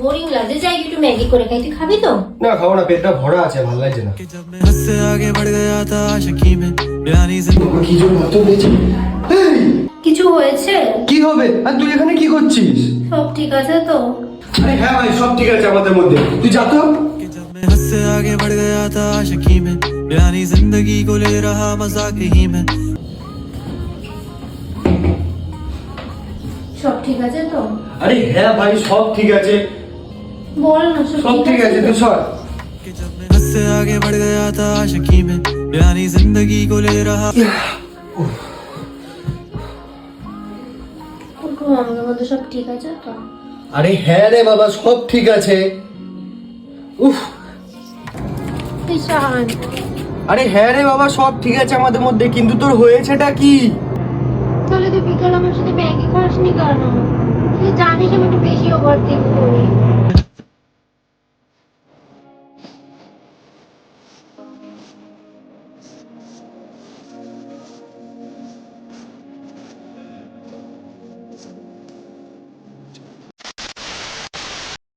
Boring লাগছে, যাই একটু ম্যাগি করে খাই। তুই খাবি তো? না খাবো না, পেটটা ভরা আছে, ভালো লাগছে না। কি জন্য এত বেঁচে? কিছু হয়েছে? কি হবে? আর তুই এখানে কি করছিস? সব ঠিক আছে তো? আরে হ্যাঁ ভাই, সব ঠিক আছে আমাদের মধ্যে, তুই যা তো। आगे बढ़ गया था आशिकी में, यानी जिंदगी को ले रहा मजाक ही में। সব ঠিক আছে তো? আরে হ্যাঁ ভাই, সব ঠিক আছে, বল না সব ঠিক আছে, তুই সর। हद आगे बढ़ गया था आशिकी में, यानी जिंदगी को ले रहा। আমাদের মধ্যে সব ঠিক আছে তো? আরে হ্যাঁ রে বাবা, সব ঠিক আছে। উফ, ঈশান, আরে হ্যাঁ রে বাবা, সব ঠিক আছে আমাদের মধ্যে, কিন্তু তোর হয়েছেটা কি? তাহলে তুই বিকাল আমার সাথে ম্যাগি খাসনি কেন? তুই জানিস আমি একটু বেশি ওভারথিঙ্ক করি।